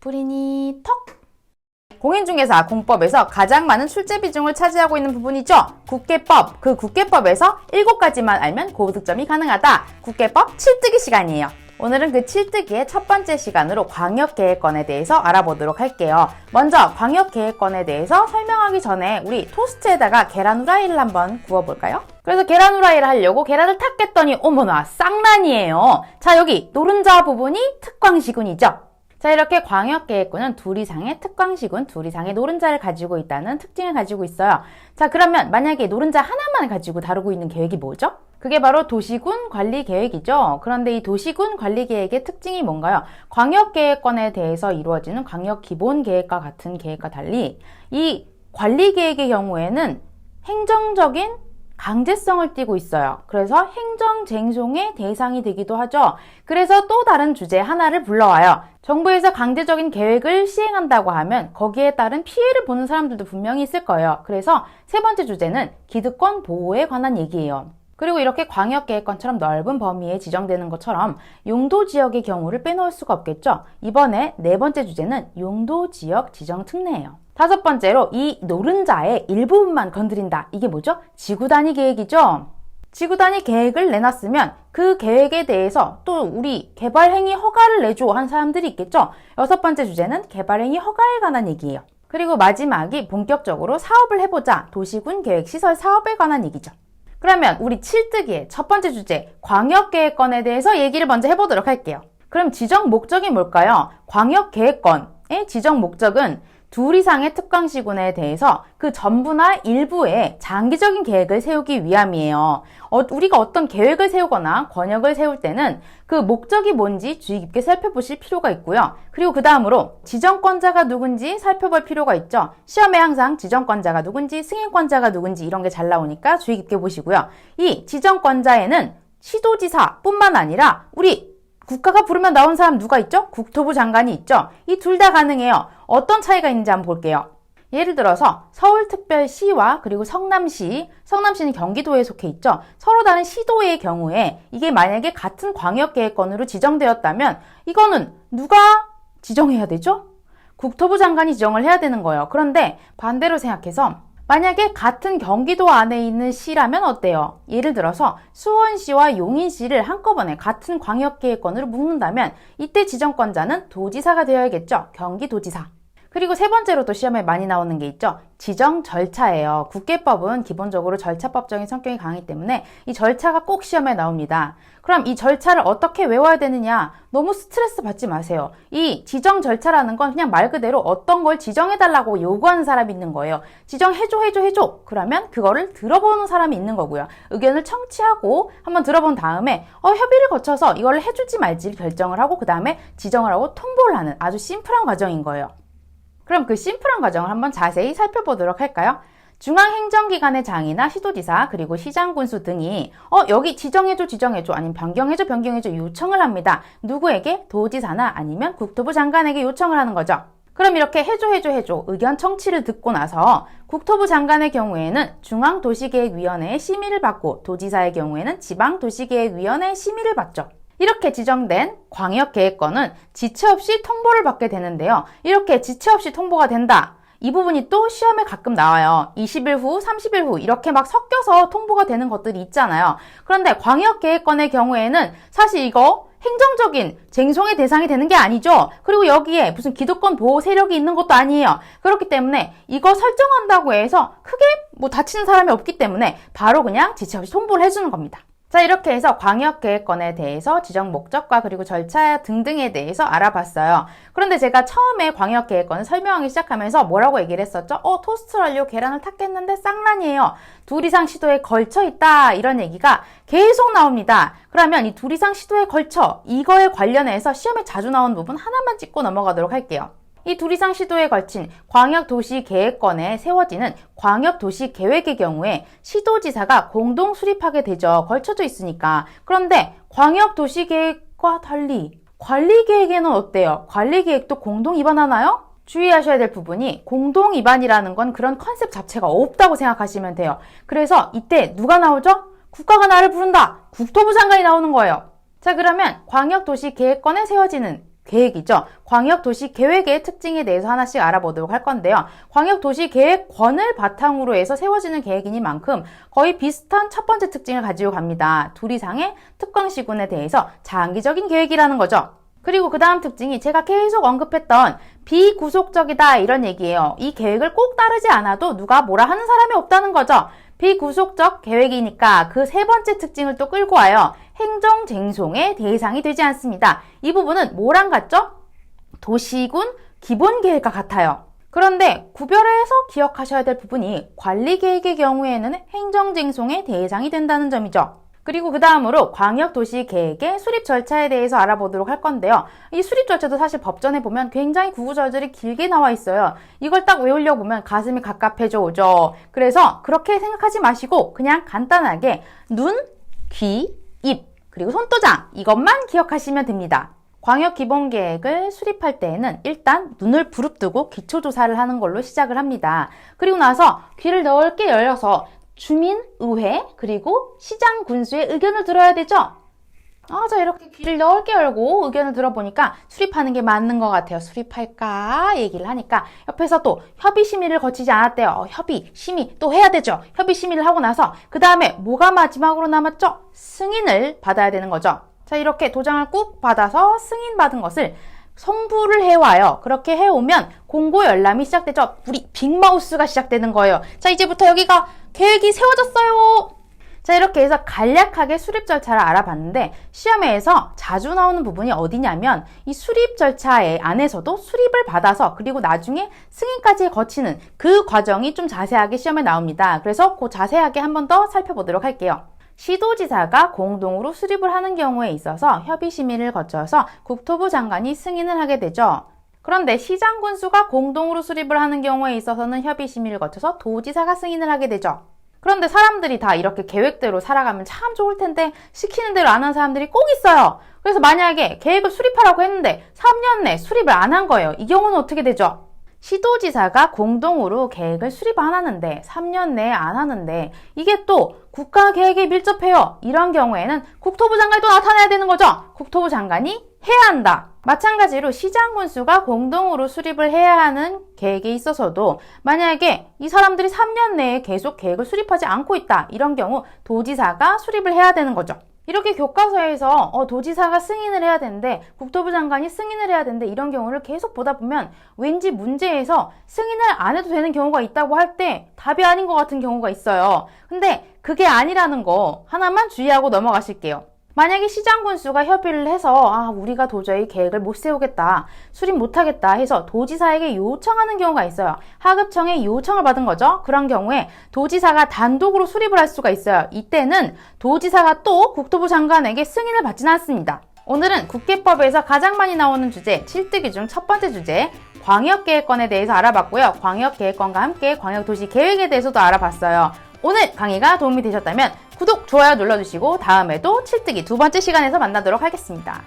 뿌리니 턱! 공인중개사 공법에서 가장 많은 출제 비중을 차지하고 있는 부분이죠. 국계법. 그 국계법에서 7가지만 알면 고득점이 가능하다. 국계법 7뜨기 시간이에요. 오늘은 그 7뜨기의 첫 번째 시간으로 광역계획권에 대해서 알아보도록 할게요. 먼저 광역계획권에 대해서 설명하기 전에 우리 토스트에다가 계란 후라이를 한번 구워볼까요? 그래서 계란 후라이를 하려고 계란을 탁 깼더니 어머나 쌍란이에요. 자, 여기 노른자 부분이 특광시군이죠. 자, 이렇게 광역계획권은 둘 이상의 특광시군, 둘 이상의 노른자를 가지고 있다는 특징을 가지고 있어요. 자, 그러면 만약에 노른자 하나만 가지고 다루고 있는 계획이 뭐죠? 그게 바로 도시군 관리계획이죠. 그런데 이 도시군 관리계획의 특징이 뭔가요? 광역계획권에 대해서 이루어지는 광역기본계획과 같은 계획과 달리 이 관리계획의 경우에는 행정적인 강제성을 띠고 있어요. 그래서 행정쟁송의 대상이 되기도 하죠. 그래서 또 다른 주제 하나를 불러와요. 정부에서 강제적인 계획을 시행한다고 하면 거기에 따른 피해를 보는 사람들도 분명히 있을 거예요. 그래서 세 번째 주제는 기득권 보호에 관한 얘기예요. 그리고 이렇게 광역계획권처럼 넓은 범위에 지정되는 것처럼 용도지역의 경우를 빼놓을 수가 없겠죠. 이번에 네 번째 주제는 용도지역 지정특례예요. 다섯 번째로 이 노른자의 일부분만 건드린다. 이게 뭐죠? 지구단위 계획이죠. 지구단위 계획을 내놨으면 그 계획에 대해서 또 우리 개발행위 허가를 내줘 한 사람들이 있겠죠. 여섯 번째 주제는 개발행위 허가에 관한 얘기예요. 그리고 마지막이 본격적으로 사업을 해보자. 도시군 계획 시설 사업에 관한 얘기죠. 그러면 우리 7뜨기의 첫 번째 주제 광역계획권에 대해서 얘기를 먼저 해보도록 할게요. 그럼 지정 목적이 뭘까요? 광역계획권의 지정 목적은 둘 이상의 특광시군에 대해서 그 전부나 일부의 장기적인 계획을 세우기 위함이에요. 우리가 어떤 계획을 세우거나 권역을 세울 때는 그 목적이 뭔지 주의 깊게 살펴보실 필요가 있고요. 그리고 그 다음으로 지정권자가 누군지 살펴볼 필요가 있죠. 시험에 항상 지정권자가 누군지 승인권자가 누군지 이런 게 잘 나오니까 주의 깊게 보시고요. 이 지정권자에는 시도지사뿐만 아니라 우리 국가가 부르면 나온 사람 누가 있죠? 국토부 장관이 있죠? 이 둘 다 가능해요. 어떤 차이가 있는지 한번 볼게요. 예를 들어서 서울특별시와 그리고 성남시는 경기도에 속해 있죠. 서로 다른 시도의 경우에 이게 만약에 같은 광역계획권으로 지정되었다면 이거는 누가 지정해야 되죠? 국토부 장관이 지정을 해야 되는 거예요. 그런데 반대로 생각해서 만약에 같은 경기도 안에 있는 시라면 어때요? 예를 들어서 수원시와 용인시를 한꺼번에 같은 광역계획권으로 묶는다면 이때 지정권자는 도지사가 되어야겠죠. 경기도지사. 그리고 세 번째로 또 시험에 많이 나오는 게 있죠. 지정 절차예요. 국계법은 기본적으로 절차법적인 성격이 강하기 때문에 이 절차가 꼭 시험에 나옵니다. 그럼 이 절차를 어떻게 외워야 되느냐? 너무 스트레스 받지 마세요. 이 지정 절차라는 건 그냥 말 그대로 어떤 걸 지정해달라고 요구하는 사람이 있는 거예요. 지정해줘. 그러면 그거를 들어보는 사람이 있는 거고요. 의견을 청취하고 한번 들어본 다음에 협의를 거쳐서 이걸 해줄지 말지를 결정을 하고 그 다음에 지정을 하고 통보를 하는 아주 심플한 과정인 거예요. 그럼 그 심플한 과정을 한번 자세히 살펴보도록 할까요? 중앙행정기관의 장이나 시도지사 그리고 시장군수 등이 여기 지정해줘 아니면 변경해줘 요청을 합니다. 누구에게? 도지사나 아니면 국토부 장관에게 요청을 하는 거죠. 그럼 이렇게 해줘 의견 청취를 듣고 나서 국토부 장관의 경우에는 중앙도시계획위원회의 심의를 받고 도지사의 경우에는 지방도시계획위원회의 심의를 받죠. 이렇게 지정된 광역계획권은 지체 없이 통보를 받게 되는데요. 이렇게 지체 없이 통보가 된다. 이 부분이 또 시험에 가끔 나와요. 20일 후, 30일 후 이렇게 막 섞여서 통보가 되는 것들이 있잖아요. 그런데 광역계획권의 경우에는 사실 이거 행정적인 쟁송의 대상이 되는 게 아니죠. 그리고 여기에 무슨 기득권 보호 세력이 있는 것도 아니에요. 그렇기 때문에 이거 설정한다고 해서 크게 다치는 사람이 없기 때문에 바로 그냥 지체 없이 통보를 해주는 겁니다. 자, 이렇게 해서 광역계획권에 대해서 지정 목적과 그리고 절차 등등에 대해서 알아봤어요. 그런데 제가 처음에 광역계획권을 설명하기 시작하면서 뭐라고 얘기를 했었죠? 토스트를 하려고 계란을 탁 깼는데 쌍란이에요. 둘 이상 시도에 걸쳐 있다. 이런 얘기가 계속 나옵니다. 그러면 이 둘 이상 시도에 걸쳐 이거에 관련해서 시험에 자주 나오는 부분 하나만 짚고 넘어가도록 할게요. 이 둘 이상 시도에 걸친 광역도시계획권에 세워지는 광역도시계획의 경우에 시도지사가 공동 수립하게 되죠. 걸쳐져 있으니까. 그런데 광역도시계획과 달리 관리계획에는 어때요? 관리계획도 공동 위반하나요? 주의하셔야 될 부분이 공동 위반이라는 건 그런 컨셉 자체가 없다고 생각하시면 돼요. 그래서 이때 누가 나오죠? 국가가 나를 부른다. 국토부 장관이 나오는 거예요. 자, 그러면 광역도시계획권에 세워지는 계획이죠. 광역도시계획의 특징에 대해서 하나씩 알아보도록 할 건데요. 광역도시계획권을 바탕으로 해서 세워지는 계획이니만큼 거의 비슷한 첫 번째 특징을 가지고 갑니다. 둘 이상의 특광시군에 대해서 장기적인 계획이라는 거죠. 그리고 그 다음 특징이 제가 계속 언급했던 비구속적이다 이런 얘기예요. 이 계획을 꼭 따르지 않아도 누가 뭐라 하는 사람이 없다는 거죠. 비구속적 계획이니까 그 세 번째 특징을 또 끌고 와요. 행정쟁송의 대상이 되지 않습니다. 이 부분은 뭐랑 같죠? 도시군 기본계획과 같아요. 그런데 구별해서 기억하셔야 될 부분이 관리계획의 경우에는 행정쟁송의 대상이 된다는 점이죠. 그리고 그 다음으로 광역도시계획의 수립 절차에 대해서 알아보도록 할 건데요. 이 수립 절차도 사실 법전에 보면 굉장히 구구절절이 길게 나와 있어요. 이걸 딱 외우려고 보면 가슴이 갑갑해져 오죠. 그래서 그렇게 생각하지 마시고 그냥 간단하게 눈, 귀, 입, 그리고 손도장 이것만 기억하시면 됩니다. 광역기본계획을 수립할 때에는 일단 눈을 부릅뜨고 기초조사를 하는 걸로 시작을 합니다. 그리고 나서 귀를 넓게 열려서 주민의회 그리고 시장 군수의 의견을 들어야 되죠. 자 이렇게 귀를 넓게 열고 의견을 들어보니까 수립하는 게 맞는 것 같아요. 수립할까 얘기를 하니까 옆에서 또 협의 심의를 거치지 않았대요. 협의 심의 또 해야 되죠. 협의 심의를 하고 나서 그 다음에 뭐가 마지막으로 남았죠? 승인을 받아야 되는 거죠. 자 이렇게 도장을 꾹 받아서 승인받은 것을 송부를 해와요. 그렇게 해오면 공고 열람이 시작되죠. 우리 빅마우스가 시작되는 거예요. 자 이제부터 여기가 계획이 세워졌어요. 자 이렇게 해서 간략하게 수립 절차를 알아봤는데 시험에서 자주 나오는 부분이 어디냐면 이 수립 절차의 안에서도 수립을 받아서 그리고 나중에 승인까지 거치는 그 과정이 좀 자세하게 시험에 나옵니다. 그래서 그 자세하게 한 번 더 살펴보도록 할게요. 시도지사가 공동으로 수립을 하는 경우에 있어서 협의 심의를 거쳐서 국토부 장관이 승인을 하게 되죠. 그런데 시장 군수가 공동으로 수립을 하는 경우에 있어서는 협의 심의를 거쳐서 도지사가 승인을 하게 되죠. 그런데 사람들이 다 이렇게 계획대로 살아가면 참 좋을 텐데 시키는 대로 안 하는 사람들이 꼭 있어요. 그래서 만약에 계획을 수립하라고 했는데 3년 내 수립을 안 한 거예요. 이 경우는 어떻게 되죠? 시도지사가 공동으로 계획을 수립 안 하는데 3년 내에 안 하는데 이게 또 국가계획에 밀접해요. 이런 경우에는 국토부 장관이 또 나타나야 되는 거죠. 국토부 장관이 해야 한다. 마찬가지로 시장 군수가 공동으로 수립을 해야 하는 계획에 있어서도 만약에 이 사람들이 3년 내에 계속 계획을 수립하지 않고 있다. 이런 경우 도지사가 수립을 해야 되는 거죠. 이렇게 교과서에서 도지사가 승인을 해야 되는데 국토부 장관이 승인을 해야 되는데 이런 경우를 계속 보다 보면 왠지 문제에서 승인을 안 해도 되는 경우가 있다고 할 때 답이 아닌 것 같은 경우가 있어요. 근데 그게 아니라는 거 하나만 주의하고 넘어가실게요. 만약에 시장 군수가 협의를 해서 우리가 도저히 계획을 못 세우겠다, 수립 못하겠다 해서 도지사에게 요청하는 경우가 있어요. 하급청에 요청을 받은 거죠. 그런 경우에 도지사가 단독으로 수립을 할 수가 있어요. 이때는 도지사가 또 국토부 장관에게 승인을 받지는 않습니다. 오늘은 국계법에서 가장 많이 나오는 주제 7특위 중 첫 번째 주제 광역계획권에 대해서 알아봤고요. 광역계획권과 함께 광역도시계획에 대해서도 알아봤어요. 오늘 강의가 도움이 되셨다면 구독, 좋아요 눌러주시고 다음에도 7특위 두 번째 시간에서 만나도록 하겠습니다.